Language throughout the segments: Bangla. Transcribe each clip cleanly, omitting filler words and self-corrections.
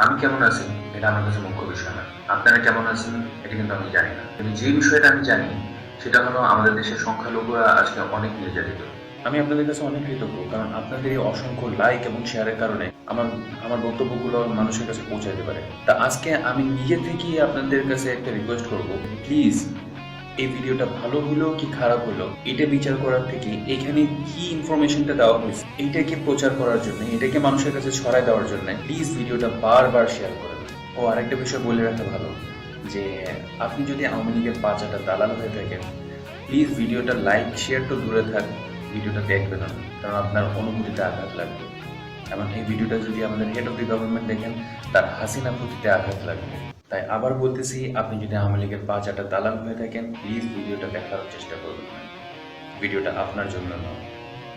আমি কেমন আছি এটা আমার কাছে মুখ্য বিষয় না। আপনারা কেমন আছেন এটা কিন্তু আমি জানি না, কিন্তু যে বিষয়টা আমি জানি সেটা হলো আমাদের দেশের সংখ্যালঘুরা আজকে অনেক নির্যাতিত। আমি আপনাদের কাছে অনেক কৃতজ্ঞ, কারণ আপনাদের এই অসংখ্য লাইক এবং শেয়ারের কারণে আমার আমার বক্তব্যগুলো মানুষের কাছে পৌঁছাতে পারে। তা আজকে আমি নিজে থেকেই আপনাদের কাছে একটা রিকোয়েস্ট করব, প্লিজ এই ভিডিওটা ভালো হলো কি খারাপ হলো এটা বিচার করার থেকে এখানে কি ইনফরমেশনটা দেওয়া হয়েছে এইটাকে প্রচার করার জন্য, এটাকে মানুষের কাছে ছড়াই দেওয়ার জন্য প্লিজ ভিডিওটা বারবার শেয়ার করেন। ও আরেকটা বিষয় বলে রাখা ভালো, যে আপনি যদি আওয়ামী লীগের পাঁচাটা দালাল হয়ে থাকেন, প্লিজ ভিডিওটা লাইক শেয়ার তো দূরে থাক, ভিডিওটা দেখবেন না, কারণ আপনার অনুভূতিতে আঘাত লাগবে। এবং এই ভিডিওটা যদি আমাদের হেড অফ দি গভর্নমেন্ট দেখেন, তার হাসিনা প্রতিতে আঘাত লাগবে। তাই আবার বলতেছি, আপনি যদি আওয়ামী লীগের পাঁচাটা দালাল হয়ে থাকেন, প্লিজ ভিডিওটা দেখার চেষ্টা করবেন, ভিডিওটা আপনার জন্য নয়।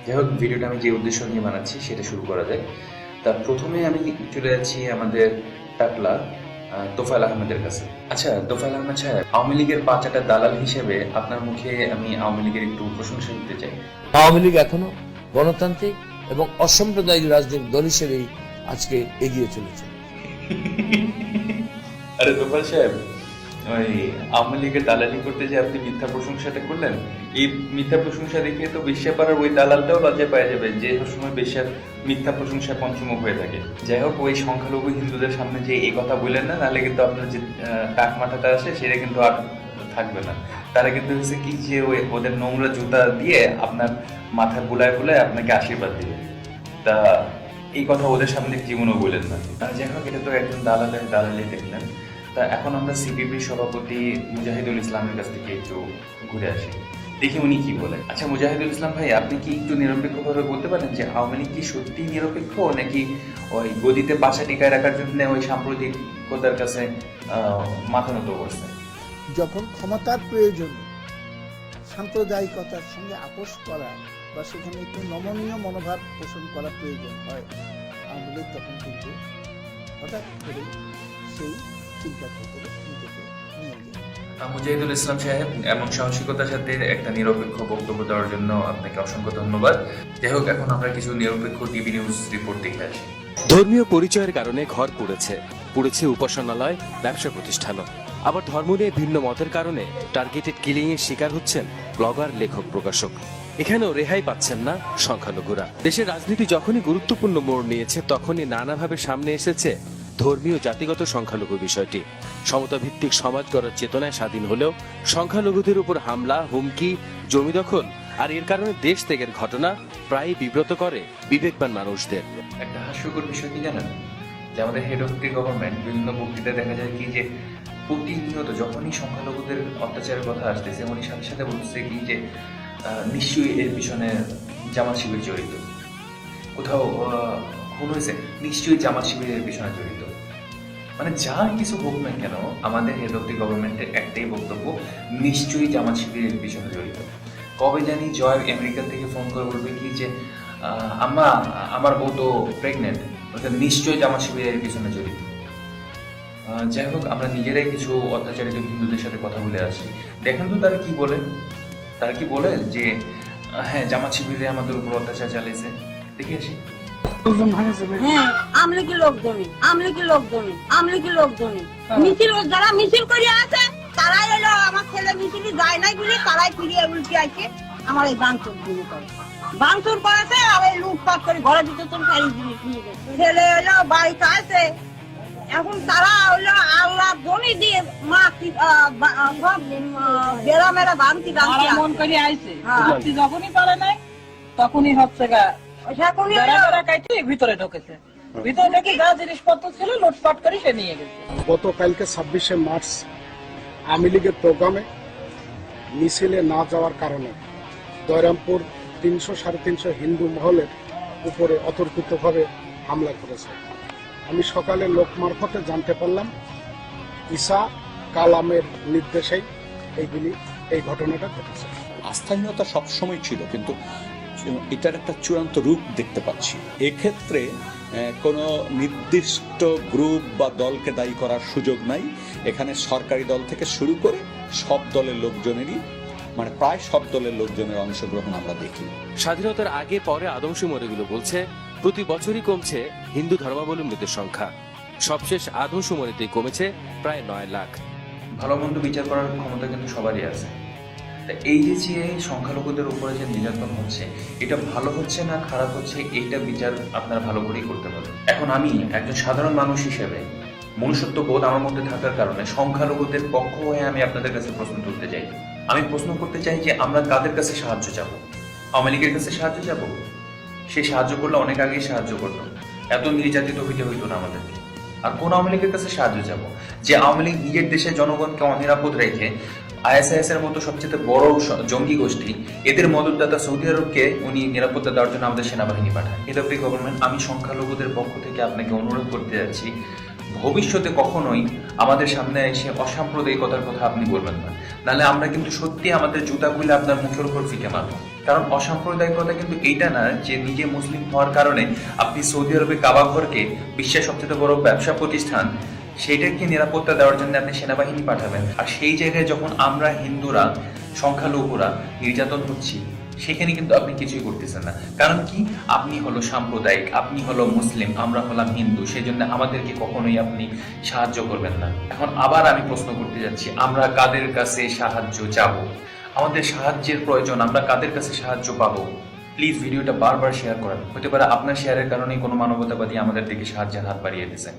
যাই হোক, ভিডিওটা আমি যে উদ্দেশ্য নিয়ে বানাচ্ছি সেটা শুরু করা যায়। তার প্রথমে আমি চলে যাচ্ছি আমাদের টাকলা তোফায়েল আহমেদের কাছে। আচ্ছা তোফায়েল আহমেদ সাহেব, আওয়ামী লীগের পাঁচাটা দালাল হিসেবে আপনার মুখে আমি আওয়ামী লীগের একটু প্রশংসা দিতে চাই। আওয়ামী লীগ এখনো গণতান্ত্রিক এবং অসাম্প্রদায়িক রাজনৈতিক দল হিসেবেই আজকে এগিয়ে চলেছে। আরে তোফায়েল সাহেব, ওই আওয়ামী লীগের দালালি করতে যে আপনি মিথ্যা প্রশংসাটা করলেন, এই মিথ্যা প্রশংসা দেখে তো বেশ্যাপাড়ার ওই দালালটাও লজ্জা পাওয়া যাবে যে সময় বেশ্যার মিথ্যা প্রশংসা পঞ্চমুখ হয়ে থাকে। যাই হোক, ওই সংখ্যালঘু হিন্দুদের সামনে যে এই কথা বললেন না, নাহলে কিন্তু আপনার যে টাক মাথাটা আছে সেটা কিন্তু আর থাকবে না। তারা কিন্তু হচ্ছে কি যে ওদের নোংরা জুতা দিয়ে আপনার মাথা বুলায় বুলায় আপনাকে আশীর্বাদ দিবে। তা এই কথা ওদের সামনে জীবনও বললেন না। যাই হোক, এটা তো একজন দালালের দালালি দেখলেন। তা এখন আমরা সিপিবির সভাপতি মুজাহিদুল ইসলামের কাছ থেকে একটু ঘুরে আসি, দেখি উনি কি বলেন। আচ্ছা মুজাহিদুল ইসলাম ভাই, আপনি কি একটু নিরপেক্ষভাবে বলতে পারেন যে আওয়ামী লীগ কি সত্যি নিরপেক্ষ, নাকি ওই গদিতে পাশা টিকায় রাখার জন্য ওই সাম্প্রদায়িকতার কাছে মাথা নত করছে? যখন ক্ষমতার প্রয়োজন সাম্প্রদায়িকতার সঙ্গে আপোষ করা বা সেখানে একটু নমনীয় মনোভাব পোষণ করা প্রয়োজন হয়, আওয়ামী লীগ তখন কিন্তু হঠাৎ করে সেই চিন্তা থেকে নিজেকে নিয়ে যায়। মুজাহিদুল ইসলাম সাহেব, এমন সাহসিকতার সাথে একটা নিরপেক্ষ বক্তব্য দেওয়ার জন্য আপনাকে অসংখ্য ধন্যবাদ। যাই হোক, এখন আমরা কিছু নিরপেক্ষ টিভি নিউজ রিপোর্ট দেখে আসি। ধর্মীয় পরিচয়ের কারণে ঘর পুড়েছে উপাসনালয়, ব্যবসা প্রতিষ্ঠানও। আবার ধর্ম নিয়ে ভিন্ন মতের কারণে টার্গেটেড কিলিং এর শিকার হচ্ছেন ব্লগার, লেখক, প্রকাশক। এখানেও রেহাই পাচ্ছেন না সংখ্যালঘুরা। দেশের রাজনীতি যখনই গুরুত্বপূর্ণ মোড় নিয়েছে, তখনই নানাভাবে সামনে এসেছে ধর্মীয় জাতিগত সংখ্যালঘু বিষয়টি। সমতা ভিত্তিক সমাজ গড়ার চেতনায় স্বাধীন হলেও সংখ্যালঘুদের উপর হামলা, হুমকি, জমি দখল আর এর কারণে দেশ ত্যাগের ঘটনা প্রায়ই বিব্রত করে বিবেকবান মানুষদের। একটা হাস্যকর বিষয় কি জানেন, যে আমাদের হেড অফ দি গভর্নমেন্ট বিভিন্ন বক্তৃতায় দেখা যায় কি যে প্রতিনিয়ত যখনই সংখ্যালঘুদের অত্যাচারের কথা আসতেছে, উনি সাথে সাথে বলতেছে কি যে নিশ্চয়ই এর পিছনে জামাত শিবির জড়িত, কোথাও খুন হয়েছে, নিশ্চয়ই জামাত শিবিরের পিছনে জড়িত। মানে যা কিছু হোক না কেন, আমাদের হেড অফ দি গভর্নমেন্টের একটাই বক্তব্য, নিশ্চয়ই জামাত শিবিরের পিছনে জড়িত। কবে জানি জয় আমেরিকা থেকে ফোন করে বলবে কি যে আম্মা, আমার বউ তো প্রেগনেন্ট, ওটা নিশ্চয়ই জামাত শিবিরের পিছনে জড়িত। যাই হোক, আমরা নিজেরাই কিছু অত্যাচারিত হিন্দুদের সাথে কথা বলে আসি, দেখেন তো তারা কি বলে। তারা কি বলে যে হ্যাঁ জামাত শিবিরে আমাদের উপর অত্যাচার চালিয়েছে, দেখে আসি। হ্যাঁ, আমলিকি লোকজনই মিছিল, যারা মিছিল করে আছে তারাই এলো। আমার ছেলে মিছিলে যায় নাই বলে তারাই ফিরিয়ে উল্টে আছে আমার এই বাংচুর করেছে, আর এই লুটপাট করে ঘরের ভিতর তো সারি জিনিস নিয়ে গেছে। ছেলে এলো বাড়িতে আছে, এখন তারা হইলো আল্লাহ জনি দিয়ে মা সব বেড়ামেরা ভাঙতি মন করে আইছে, যখনই পারে নাই তখনই হচ্ছে গা ভিতরে ঢুকেছে, ভিতরে ঢুকে যা জিনিসপত্র ছিল লুটপাট করে সে নিয়ে গেছে। গতকালকে 26শে মার্চ আওয়ামী লীগের প্রোগ্রামে মিছিলে না যাওয়ার কারণে দয়রামপুর 300-350 হিন্দু মহলের উপরে অতর্কিতভাবে হামলা করেছে। আমি সকালে লোক মারফতে জানতে পারলাম ঈসা কালামের নির্দেশেই এই ঘটনাটা ঘটেছে। আস্থাহীনতা সবসময় ছিল, কিন্তু এটার একটা চূড়ান্ত রূপ দেখতে পাচ্ছি। এক্ষেত্রে কোনো নির্দিষ্ট গ্রুপ বা দলকে দায়ী করার সুযোগ নাই। এখানে সরকারি দল থেকে শুরু করে সব দলের লোকজনেরই, মানে প্রায় সব দলের লোকজনের অংশগ্রহণ আমরা দেখি। স্বাধীনতার আগে পরে আদমশুমারিগুলো বলছে প্রতি বছরই কমছে হিন্দু ধর্মাবলম্বীদের সংখ্যা। সবশেষ আদমশুমারিতেই কমেছে প্রায় 9 লাখ। ভালো মন্দ বিচার করার ক্ষমতা কিন্তু সবারই আছে। তা এই যে সংখ্যালঘুদের উপরে যে নির্যাতন হচ্ছে, এটা ভালো হচ্ছে না খারাপ হচ্ছে, এইটা বিচার আপনারা ভালো করেই করতে পারবেন। এখন আমি একজন সাধারণ মানুষ হিসেবে মনুষ্যত্ব বোধ আমার মধ্যে থাকার কারণে সংখ্যালঘুদের পক্ষ হয়ে আমি আপনাদের কাছে প্রশ্ন তুলতে চাই। আমি প্রশ্ন করতে চাই যে আমরা কাদের কাছে সাহায্য চাবো? আওয়ামী লীগের কাছে সাহায্য চাবো? সে সাহায্য করলে অনেক আগেই সাহায্য করতো, এত নির্যাতিত হইতে হইতো না আমাদেরকে। আর কোন আওয়ামী লীগের কাছে সাহায্য চাবো? যে আওয়ামী লীগ নিজের দেশের জনগণকে অনিরাপদ রেখে আইএসআইএস এর মতো সবচেয়ে বড় জঙ্গি গোষ্ঠী, এদের মদতদাতা সৌদি আরবকে উনি নিরাপত্তা দেওয়ার জন্য আমাদের সেনাবাহিনী পাঠায়। এটা ফ্রি গভর্নমেন্ট। আমি সংখ্যালঘুদের পক্ষ থেকে আপনাকে অনুরোধ করতে যাচ্ছি, ভবিষ্যতে কখনোই আমাদের সামনে এসে অসাম্প্রদায়িকতার কথা আপনি বলবেন না, নাহলে আমরা কিন্তু সত্যি আমাদের জুতা খুলে আপনার মুখের উপর ফিকে মারবো। কারণ অসাম্প্রদায়িকতা কিন্তু এইটা না যে নিজে মুসলিম হওয়ার কারণে আপনি সৌদি আরবে কাবা ঘরকে বিশ্বের সবচেয়ে বড় ব্যবসা প্রতিষ্ঠান, সেইটাকে নিরাপত্তা দেওয়ার জন্য আপনি সেনাবাহিনী পাঠাবেন। আর সেই জায়গায় যখন আমরা হিন্দুরা, সংখ্যালঘুরা নির্যাতন হচ্ছি, সেখানে কিন্তু আপনি কিছুই করতেছেন না। কারণ কি? আপনি হলো সাম্প্রদায়িক, আপনি হলো মুসলিম, আমরা হলাম হিন্দু, সেই জন্য আমাদেরকে কখনোই আপনি সাহায্য করবেন না। এখন আবার আমি প্রশ্ন করতে যাচ্ছি, আমরা কাদের কাছে সাহায্য চাবো? আমাদের সাহায্যের প্রয়োজন, আমরা কাদের কাছে সাহায্য পাবো? প্লিজ ভিডিওটা বারবার শেয়ার করেন। হতে পারে আপনার শেয়ারের কারণেই কোনো মানবতাবাদী আমাদের দিকে সাহায্যের হাত বাড়িয়ে দিয়েছে।